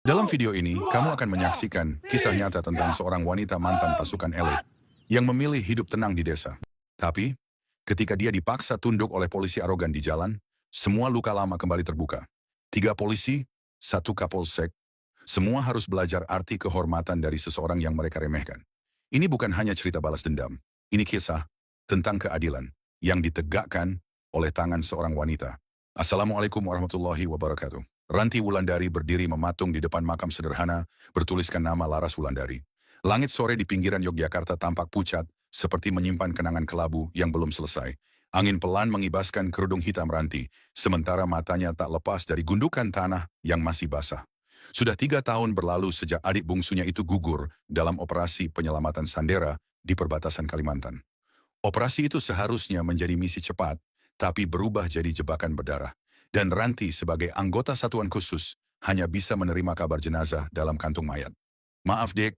Dalam video ini, kamu akan menyaksikan kisah nyata tentang seorang wanita mantan pasukan elit yang memilih hidup tenang di desa. Tapi, ketika dia dipaksa tunduk oleh polisi arogan di jalan, semua luka lama kembali terbuka. 3 polisi, 1 kapolsek, semua harus belajar arti kehormatan dari seseorang yang mereka remehkan. Ini bukan hanya cerita balas dendam. Ini kisah tentang keadilan yang ditegakkan oleh tangan seorang wanita. Assalamualaikum warahmatullahi wabarakatuh. Ranti Wulandari berdiri mematung di depan makam sederhana, bertuliskan nama Laras Wulandari. Langit sore di pinggiran Yogyakarta tampak pucat, seperti menyimpan kenangan kelabu yang belum selesai. Angin pelan mengibaskan kerudung hitam Ranti, sementara matanya tak lepas dari gundukan tanah yang masih basah. Sudah 3 tahun berlalu sejak adik bungsunya itu gugur dalam operasi penyelamatan Sandera di perbatasan Kalimantan. Operasi itu seharusnya menjadi misi cepat, tapi berubah jadi jebakan berdarah. Dan Ranti sebagai anggota satuan khusus hanya bisa menerima kabar jenazah dalam kantung mayat. Maaf dek,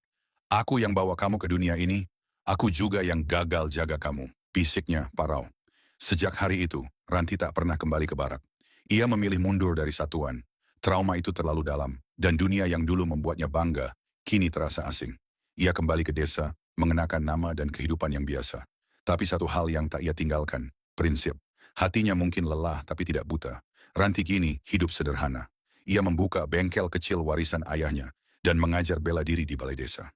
aku yang bawa kamu ke dunia ini, aku juga yang gagal jaga kamu, bisiknya parau. Sejak hari itu, Ranti tak pernah kembali ke barak. Ia memilih mundur dari satuan. Trauma itu terlalu dalam, dan dunia yang dulu membuatnya bangga, kini terasa asing. Ia kembali ke desa, mengenakan nama dan kehidupan yang biasa. Tapi satu hal yang tak ia tinggalkan, prinsip. Hatinya mungkin lelah tapi tidak buta. Ranti kini hidup sederhana. Ia membuka bengkel kecil warisan ayahnya dan mengajar bela diri di balai desa.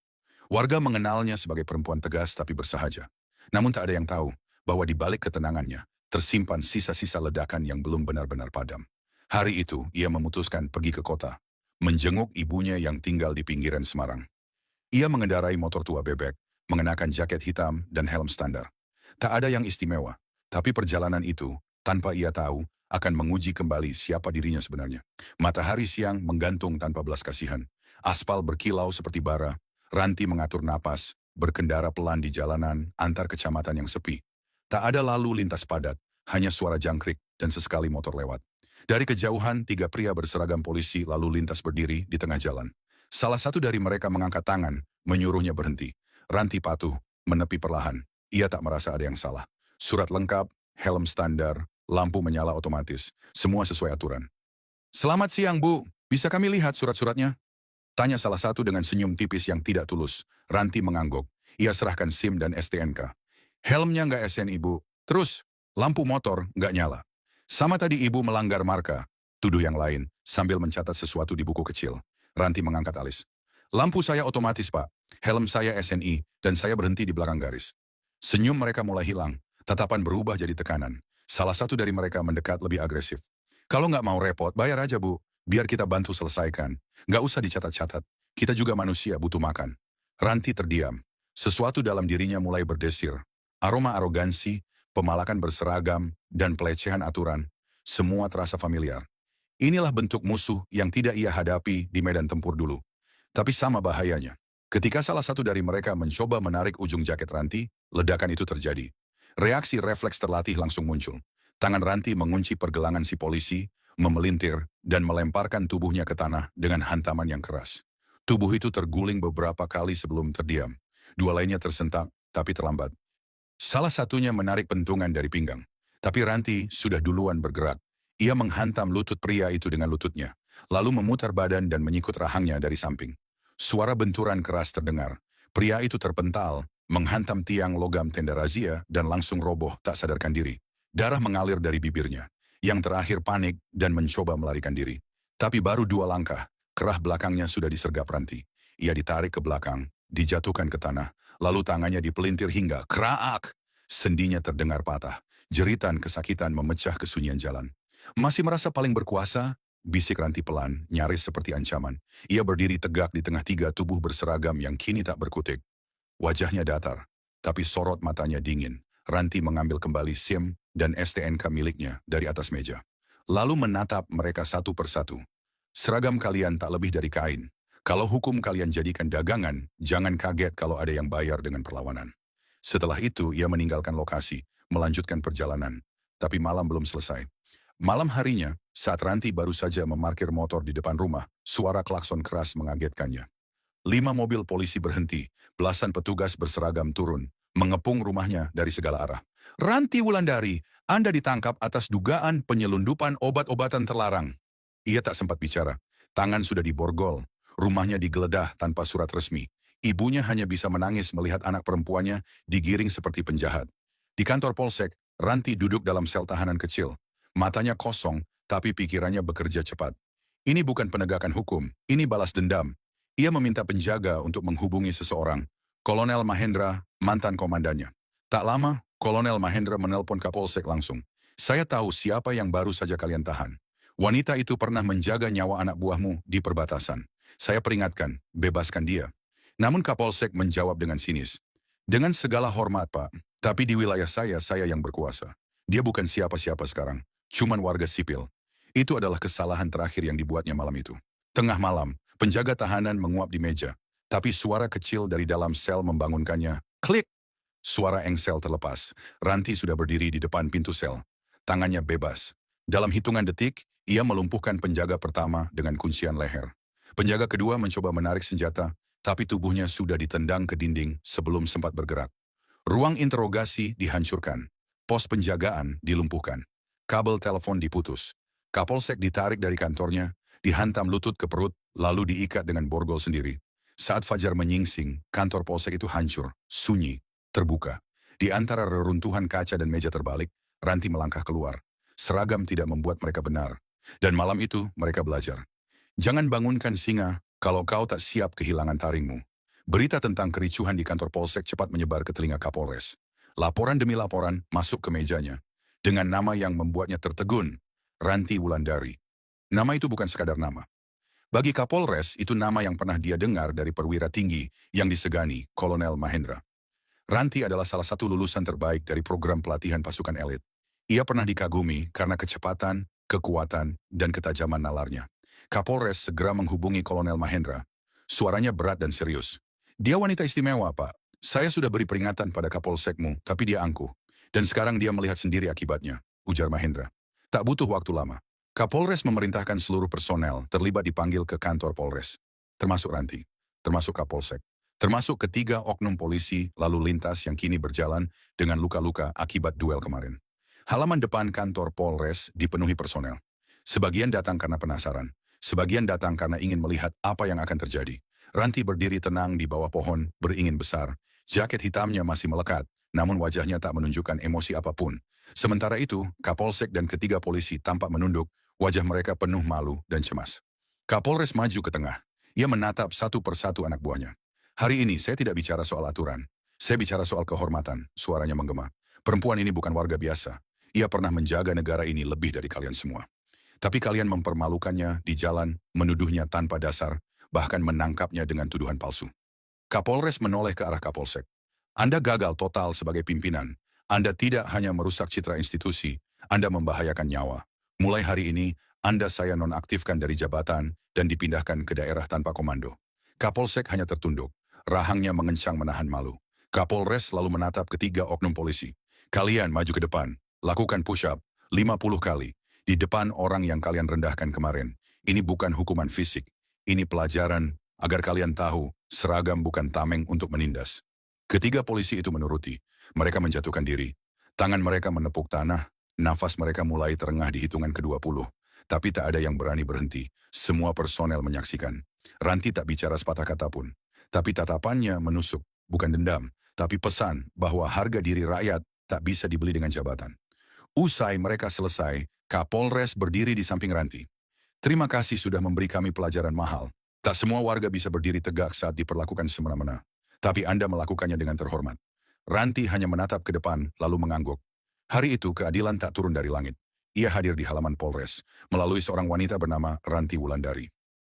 Warga mengenalnya sebagai perempuan tegas tapi bersahaja. Namun tak ada yang tahu bahwa di balik ketenangannya tersimpan sisa-sisa ledakan yang belum benar-benar padam. Hari itu ia memutuskan pergi ke kota, menjenguk ibunya yang tinggal di pinggiran Semarang. Ia mengendarai motor tua bebek, mengenakan jaket hitam dan helm standar. Tak ada yang istimewa, tapi perjalanan itu, tanpa ia tahu, akan menguji kembali siapa dirinya sebenarnya. Matahari siang menggantung tanpa belas kasihan. Aspal berkilau seperti bara. Ranti mengatur napas, berkendara pelan di jalanan antar kecamatan yang sepi. Tak ada lalu lintas padat, hanya suara jangkrik dan sesekali motor lewat. Dari kejauhan, 3 pria berseragam polisi lalu lintas berdiri di tengah jalan. Salah satu dari mereka mengangkat tangan, menyuruhnya berhenti. Ranti patuh, menepi perlahan. Ia tak merasa ada yang salah. Surat lengkap, helm standar, lampu menyala otomatis. Semua sesuai aturan. Selamat siang, Bu. Bisa kami lihat surat-suratnya? Tanya salah satu dengan senyum tipis yang tidak tulus. Ranti mengangguk. Ia serahkan SIM dan STNK. Helmnya nggak SNI, Bu. Terus, lampu motor nggak nyala. Sama tadi Ibu melanggar marka. Tuduh yang lain, sambil mencatat sesuatu di buku kecil. Ranti mengangkat alis. Lampu saya otomatis, Pak. Helm saya SNI, dan saya berhenti di belakang garis. Senyum mereka mulai hilang. Tatapan berubah jadi tekanan. Salah satu dari mereka mendekat lebih agresif. Kalau nggak mau repot, bayar aja, Bu. Biar kita bantu selesaikan. Nggak usah dicatat-catat. Kita juga manusia, butuh makan. Ranti terdiam. Sesuatu dalam dirinya mulai berdesir. Aroma arogansi, pemalakan berseragam, dan pelecehan aturan. Semua terasa familiar. Inilah bentuk musuh yang tidak ia hadapi di medan tempur dulu. Tapi sama bahayanya. Ketika salah satu dari mereka mencoba menarik ujung jaket Ranti, ledakan itu terjadi. Reaksi refleks terlatih langsung muncul. Tangan Ranti mengunci pergelangan si polisi, memelintir, dan melemparkan tubuhnya ke tanah dengan hantaman yang keras. Tubuh itu terguling beberapa kali sebelum terdiam. 2 lainnya tersentak, tapi terlambat. Salah satunya menarik pentungan dari pinggang. Tapi Ranti sudah duluan bergerak. Ia menghantam lutut pria itu dengan lututnya, lalu memutar badan dan menyikut rahangnya dari samping. Suara benturan keras terdengar. Pria itu terpental, menghantam tiang logam tenda razia dan langsung roboh tak sadarkan diri. Darah mengalir dari bibirnya. Yang terakhir panik dan mencoba melarikan diri. Tapi baru 2 langkah, kerah belakangnya sudah disergap Ranti. Ia ditarik ke belakang, dijatuhkan ke tanah, lalu tangannya dipelintir hingga kraak. Sendinya terdengar patah. Jeritan kesakitan memecah kesunyian jalan. Masih merasa paling berkuasa? Bisik Ranti pelan, nyaris seperti ancaman. Ia berdiri tegak di tengah 3 tubuh berseragam yang kini tak berkutik. Wajahnya datar, tapi sorot matanya dingin. Ranti mengambil kembali SIM dan STNK miliknya dari atas meja. Lalu menatap mereka satu persatu. Seragam kalian tak lebih dari kain. Kalau hukum kalian jadikan dagangan, jangan kaget kalau ada yang bayar dengan perlawanan. Setelah itu ia meninggalkan lokasi, melanjutkan perjalanan. Tapi malam belum selesai. Malam harinya, saat Ranti baru saja memarkir motor di depan rumah, suara klakson keras mengagetkannya. 5 mobil polisi berhenti, belasan petugas berseragam turun, mengepung rumahnya dari segala arah. Ranti Wulandari, Anda ditangkap atas dugaan penyelundupan obat-obatan terlarang. Ia tak sempat bicara, tangan sudah diborgol. Rumahnya digeledah tanpa surat resmi. Ibunya hanya bisa menangis melihat anak perempuannya digiring seperti penjahat. Di kantor polsek, Ranti duduk dalam sel tahanan kecil. Matanya kosong, tapi pikirannya bekerja cepat. Ini bukan penegakan hukum, ini balas dendam. Ia meminta penjaga untuk menghubungi seseorang. Kolonel Mahendra, mantan komandannya. Tak lama, Kolonel Mahendra menelpon Kapolsek langsung. Saya tahu siapa yang baru saja kalian tahan. Wanita itu pernah menjaga nyawa anak buahmu di perbatasan. Saya peringatkan, bebaskan dia. Namun Kapolsek menjawab dengan sinis. Dengan segala hormat, Pak, tapi di wilayah saya yang berkuasa. Dia bukan siapa-siapa sekarang, cuman warga sipil. Itu adalah kesalahan terakhir yang dibuatnya malam itu. Tengah malam, penjaga tahanan menguap di meja. Tapi suara kecil dari dalam sel membangunkannya. Klik! Suara engsel terlepas. Ranti sudah berdiri di depan pintu sel. Tangannya bebas. Dalam hitungan detik, ia melumpuhkan penjaga pertama dengan kuncian leher. Penjaga kedua mencoba menarik senjata, tapi tubuhnya sudah ditendang ke dinding sebelum sempat bergerak. Ruang interogasi dihancurkan. Pos penjagaan dilumpuhkan. Kabel telepon diputus. Kapolsek ditarik dari kantornya, dihantam lutut ke perut, lalu diikat dengan borgol sendiri. Saat fajar menyingsing, kantor polsek itu hancur, sunyi, terbuka. Di antara reruntuhan kaca dan meja terbalik, Ranti melangkah keluar. Seragam tidak membuat mereka benar. Dan malam itu, mereka belajar. Jangan bangunkan singa kalau kau tak siap kehilangan taringmu. Berita tentang kericuhan di kantor polsek cepat menyebar ke telinga Kapolres. Laporan demi laporan masuk ke mejanya. Dengan nama yang membuatnya tertegun, Ranti Wulandari. Nama itu bukan sekadar nama. Bagi Kapolres, itu nama yang pernah dia dengar dari perwira tinggi yang disegani, Kolonel Mahendra. Ranti adalah salah satu lulusan terbaik dari program pelatihan pasukan elit. Ia pernah dikagumi karena kecepatan, kekuatan, dan ketajaman nalarnya. Kapolres segera menghubungi Kolonel Mahendra. Suaranya berat dan serius. Dia wanita istimewa, Pak. Saya sudah beri peringatan pada Kapolsekmu, tapi dia angkuh. Dan sekarang dia melihat sendiri akibatnya, ujar Mahendra. Tak butuh waktu lama. Kapolres memerintahkan seluruh personel terlibat dipanggil ke kantor Polres. Termasuk Ranti. Termasuk Kapolsek. Termasuk ketiga oknum polisi lalu lintas yang kini berjalan dengan luka-luka akibat duel kemarin. Halaman depan kantor Polres dipenuhi personel. Sebagian datang karena penasaran. Sebagian datang karena ingin melihat apa yang akan terjadi. Ranti berdiri tenang di bawah pohon, beringin besar. Jaket hitamnya masih melekat, namun wajahnya tak menunjukkan emosi apapun. Sementara itu, Kapolsek dan ketiga polisi tampak menunduk, wajah mereka penuh malu dan cemas. Kapolres maju ke tengah. Ia menatap satu persatu anak buahnya. Hari ini saya tidak bicara soal aturan. Saya bicara soal kehormatan, suaranya menggema. Perempuan ini bukan warga biasa. Ia pernah menjaga negara ini lebih dari kalian semua. Tapi kalian mempermalukannya di jalan, menuduhnya tanpa dasar, bahkan menangkapnya dengan tuduhan palsu. Kapolres menoleh ke arah Kapolsek. Anda gagal total sebagai pimpinan. Anda tidak hanya merusak citra institusi, Anda membahayakan nyawa. Mulai hari ini, Anda saya nonaktifkan dari jabatan dan dipindahkan ke daerah tanpa komando. Kapolsek hanya tertunduk. Rahangnya mengencang menahan malu. Kapolres lalu menatap ketiga oknum polisi. Kalian maju ke depan. Lakukan push-up 50 kali. Di depan orang yang kalian rendahkan kemarin. Ini bukan hukuman fisik. Ini pelajaran agar kalian tahu seragam bukan tameng untuk menindas. Ketiga polisi itu menuruti. Mereka menjatuhkan diri. Tangan mereka menepuk tanah. Nafas mereka mulai terengah di hitungan ke-20. Tapi tak ada yang berani berhenti. Semua personel menyaksikan. Ranti tak bicara sepatah kata pun. Tapi tatapannya menusuk. Bukan dendam. Tapi pesan bahwa harga diri rakyat tak bisa dibeli dengan jabatan. Usai mereka selesai, Kapolres berdiri di samping Ranti. Terima kasih sudah memberi kami pelajaran mahal. Tak semua warga bisa berdiri tegak saat diperlakukan semena-mena. Tapi Anda melakukannya dengan terhormat. Ranti hanya menatap ke depan, lalu mengangguk. Hari itu keadilan tak turun dari langit. Ia hadir di halaman Polres, melalui seorang wanita bernama Ranti Wulandari.